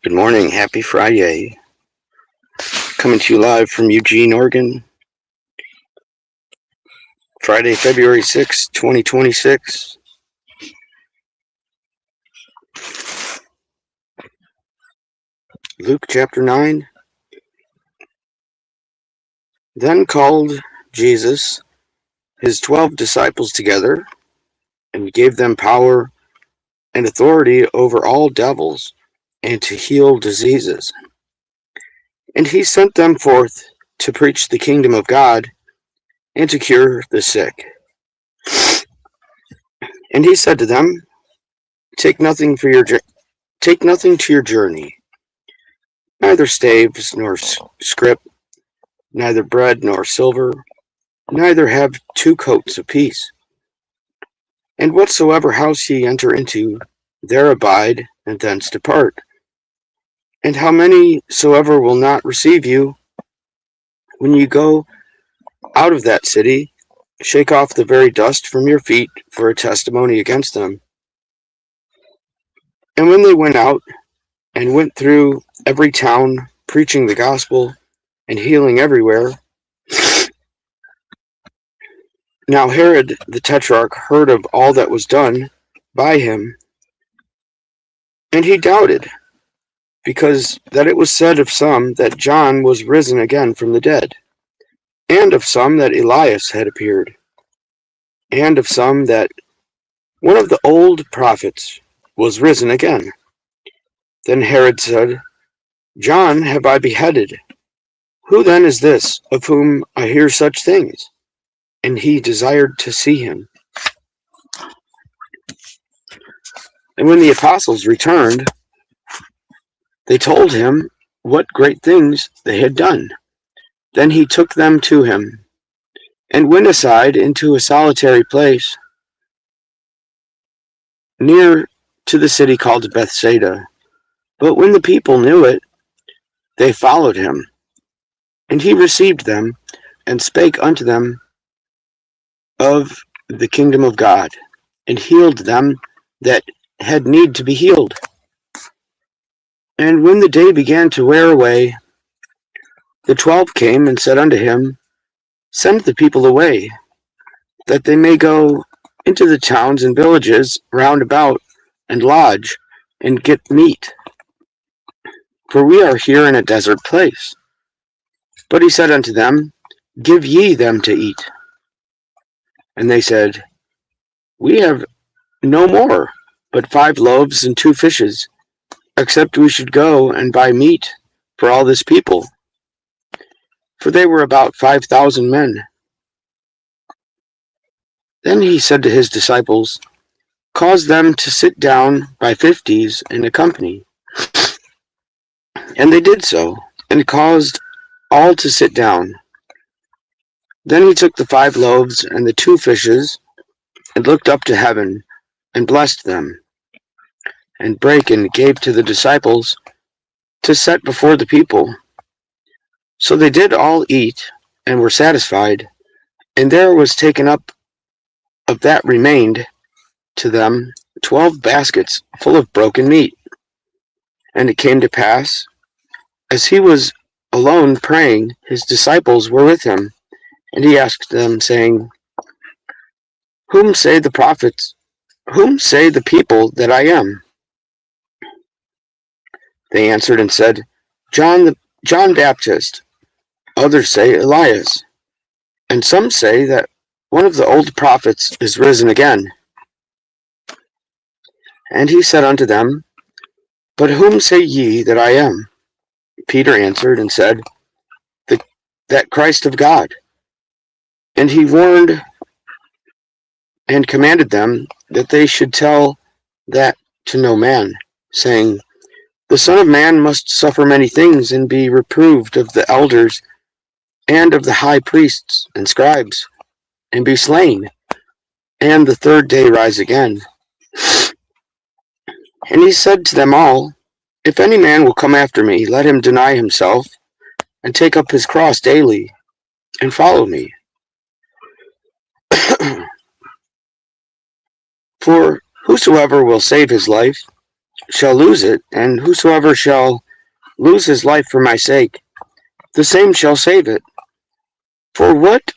Good morning. Happy Friday. Coming to you live from Eugene, Oregon. Friday, February 6, 2026. Luke chapter 9. Then called Jesus his 12 disciples together and gave them power and authority over all devils and to heal diseases. And he sent them forth to preach the kingdom of God and to cure the sick. And he said to them, Take nothing to your journey, neither staves nor scrip, neither bread nor silver, neither have 2 coats apiece. And whatsoever house ye enter into, there abide, and thence depart. And how many soever will not receive you, when ye go out of that city, shake off the very dust from your feet for a testimony against them. And when they went out, and went through every town, preaching the gospel, and healing everywhere. Now Herod the Tetrarch heard of all that was done by him, and he doubted, because that it was said of some that John was risen again from the dead, and of some that Elias had appeared, and of some that one of the old prophets was risen again. Then Herod said, John have I beheaded. Who then is this, of whom I hear such things? And he desired to see him. And when the apostles returned, they told him what great things they had done. Then he took them to him, and went aside into a solitary place, near to the city called Bethsaida. But when the people knew it, they followed him. And he received them, and spake unto them of the kingdom of God, and healed them that had need to be healed. And when the day began to wear away, the 12 came and said unto him, Send the people away, that they may go into the towns and villages round about, and lodge, and get meat. For we are here in a desert place. But he said unto them, Give ye them to eat. And they said, We have no more but 5 loaves and 2 fishes, except we should go and buy meat for all this people. For they were about 5,000 men. Then he said to his disciples, Cause them to sit down by 50s in a company. And they did so, and caused all to sit down. Then he took the 5 loaves and the 2 fishes, and looked up to heaven, and blessed them, and brake and gave to the disciples to set before the people. So they did all eat, and were satisfied, and there was taken up of that remained to them 12 baskets full of broken meat. And it came to pass, as he was alone praying, his disciples were with him, and he asked them, saying, Whom say the people that I am? They answered and said, John Baptist, others say Elias, and some say that one of the old prophets is risen again. And he said unto them, But whom say ye that I am? Peter answered and said, That Christ of God. And he warned and commanded them that they should tell that to no man, saying, The Son of Man must suffer many things, and be reproved of the elders, and of the high priests and scribes, and be slain, and the 3rd day rise again. And he said to them all, If any man will come after me, let him deny himself, and take up his cross daily, and follow me. For whosoever will save his life shall lose it, and whosoever shall lose his life for my sake, the same shall save it. For what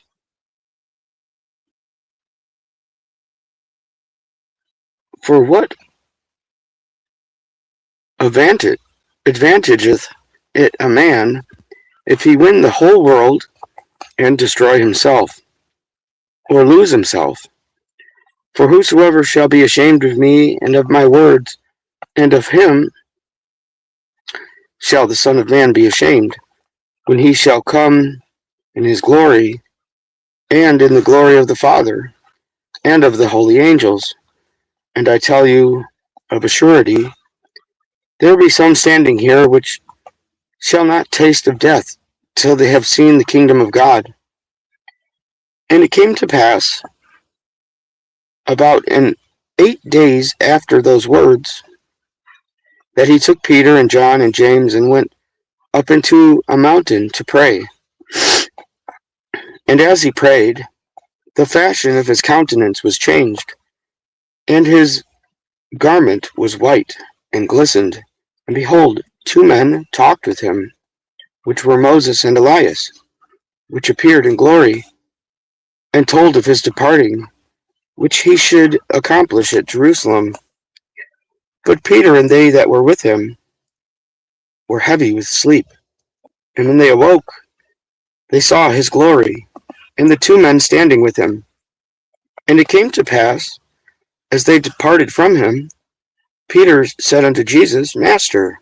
advantageth it a man if he win the whole world and destroy himself, or lose himself? For whosoever shall be ashamed of me and of my words, and of him shall the Son of Man be ashamed, when he shall come in his glory, and in the glory of the Father, and of the holy angels. And I tell you of a surety, there be some standing here which shall not taste of death till they have seen the kingdom of God. And it came to pass, about 8 days after those words, that he took Peter and John and James and went up into a mountain to pray. And as he prayed, the fashion of his countenance was changed, and his garment was white and glistened. And behold, 2 men talked with him, which were Moses and Elias, which appeared in glory, and told of his departing, which he should accomplish at Jerusalem. But Peter and they that were with him were heavy with sleep. And when they awoke, they saw his glory, and the 2 men standing with him. And it came to pass, as they departed from him, Peter said unto Jesus, Master,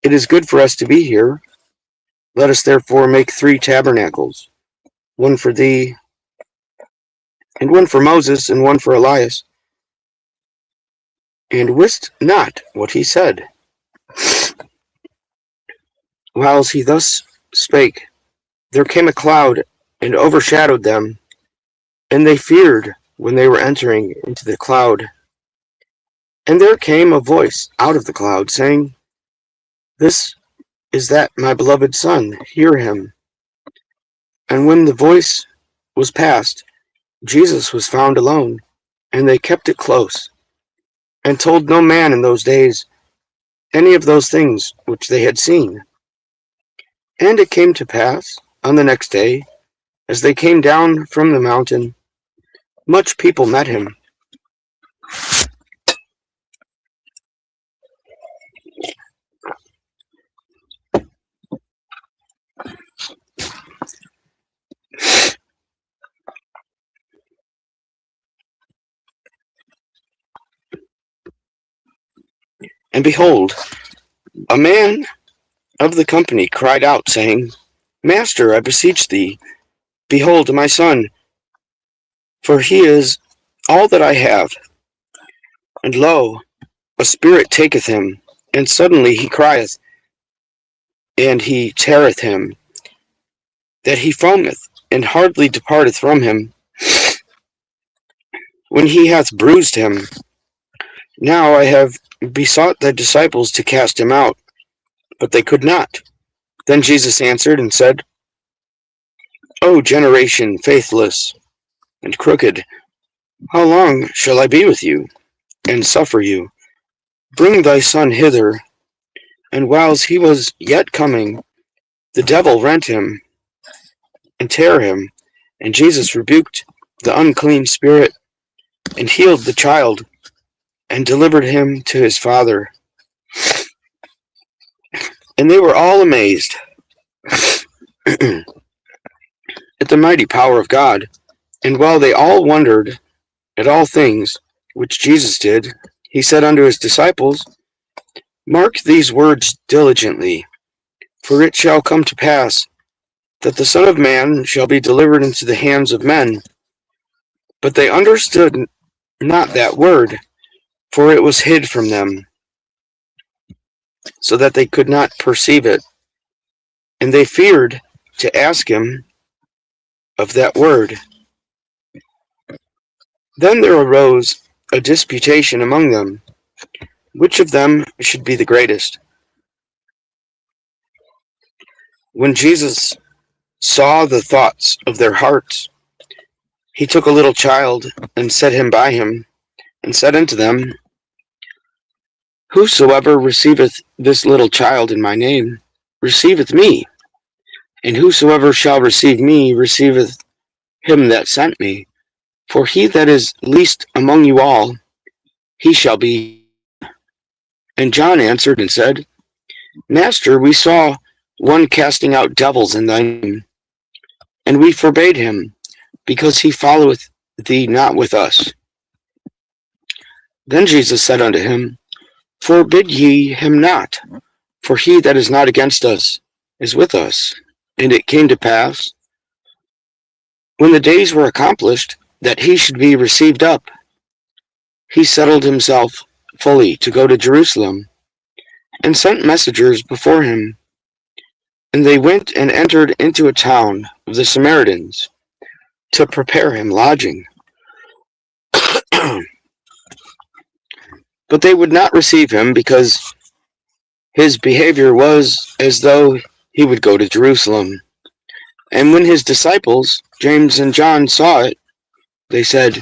it is good for us to be here. Let us therefore make 3 tabernacles, one for thee, and one for Moses, and one for Elias. And wist not what he said. Whiles he thus spake, there came a cloud, and overshadowed them, and they feared when they were entering into the cloud. And there came a voice out of the cloud, saying, This is that my beloved Son, hear him. And when the voice was past, Jesus was found alone, and they kept it close, and told no man in those days any of those things which they had seen. And it came to pass, on the next day, as they came down from the mountain, much people met him. And behold, a man of the company cried out, saying, Master, I beseech thee, behold my son, for he is all that I have. And lo, a spirit taketh him, and suddenly he crieth, and he teareth him, that he foameth, and hardly departeth from him, when he hath bruised him. Now I have besought thy disciples to cast him out, but they could not. Then Jesus answered and said, O generation faithless and crooked, how long shall I be with you, and suffer you? Bring thy son hither. And whiles he was yet coming, the devil rent him, and tare him. And Jesus rebuked the unclean spirit, and healed the child, and delivered him to his father. And they were all amazed at the mighty power of God. And while they all wondered at all things which Jesus did, he said unto his disciples, Mark these words diligently, for it shall come to pass that the Son of Man shall be delivered into the hands of men. But they understood not that word, for it was hid from them, so that they could not perceive it. And they feared to ask him of that word. Then there arose a disputation among them, which of them should be the greatest. When Jesus saw the thoughts of their hearts, he took a little child, and set him by him, and said unto them, Whosoever receiveth this little child in my name receiveth me, and whosoever shall receive me receiveth him that sent me. For he that is least among you all, he shall be. And John answered and said, Master, we saw one casting out devils in thy name, and we forbade him, because he followeth thee not with us. Then Jesus said unto him, Forbid ye him not, for he that is not against us is with us. And it came to pass, when the days were accomplished, that he should be received up, he settled himself fully to go to Jerusalem, and sent messengers before him. And they went and entered into a town of the Samaritans, to prepare him lodging. But they would not receive him, because his behavior was as though he would go to Jerusalem. And when his disciples, James and John, saw it, they said,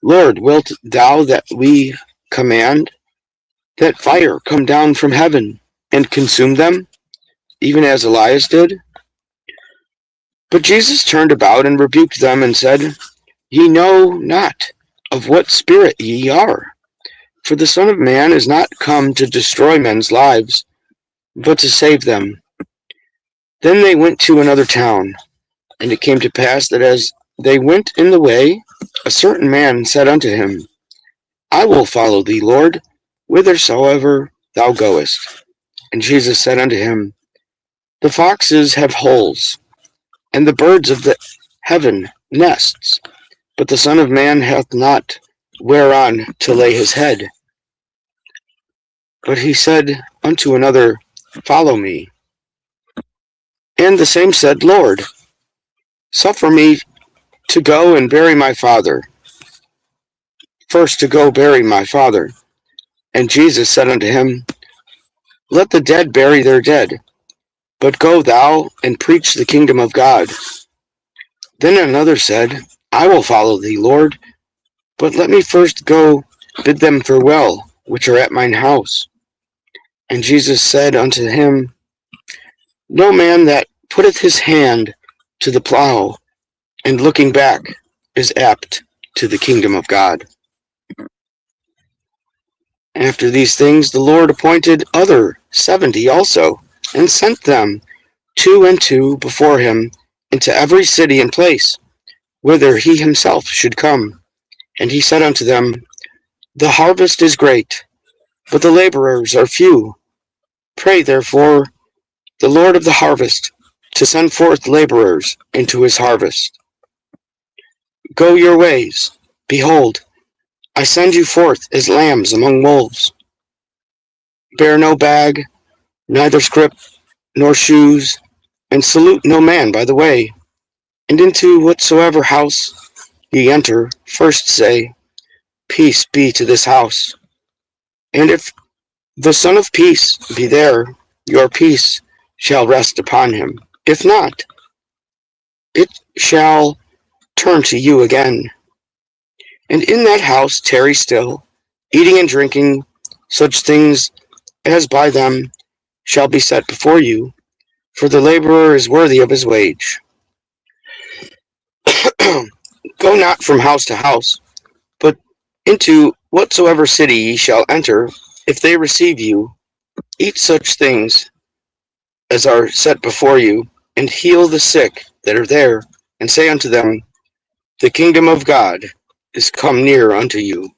Lord, wilt thou that we command that fire come down from heaven and consume them, even as Elias did? But Jesus turned about and rebuked them and said, Ye know not of what spirit ye are. For the Son of Man is not come to destroy men's lives, but to save them. Then they went to another town, and it came to pass that as they went in the way, a certain man said unto him, I will follow thee, Lord, whithersoever thou goest. And Jesus said unto him, The foxes have holes, and the birds of the heaven nests, but the Son of Man hath not whereon to lay his head. But he said unto another, Follow me. And the same said, Lord, suffer me to go and bury my father. First to go bury my father. And Jesus said unto him, Let the dead bury their dead, but go thou and preach the kingdom of God. Then another said, I will follow thee, Lord, but let me first go bid them farewell, which are at mine house. And Jesus said unto him, No man that putteth his hand to the plow, and looking back, is apt to the kingdom of God. After these things the Lord appointed other 70 also, and sent them 2 and 2 before him into every city and place, whither he himself should come. And he said unto them, The harvest is great, but the laborers are few. Pray therefore the Lord of the harvest to send forth laborers into his harvest. Go your ways. Behold, I send you forth as lambs among wolves. Bear no bag, neither scrip, nor shoes, and salute no man by the way. And into whatsoever house ye enter, first say, Peace be to this house. And if the Son of Peace be there, your peace shall rest upon him. If not, it shall turn to you again. And in that house tarry still, eating and drinking such things as by them shall be set before you, for the laborer is worthy of his wage. Go not from house to house, but into whatsoever city ye shall enter. If they receive you, eat such things as are set before you, and heal the sick that are there, and say unto them, The kingdom of God is come near unto you.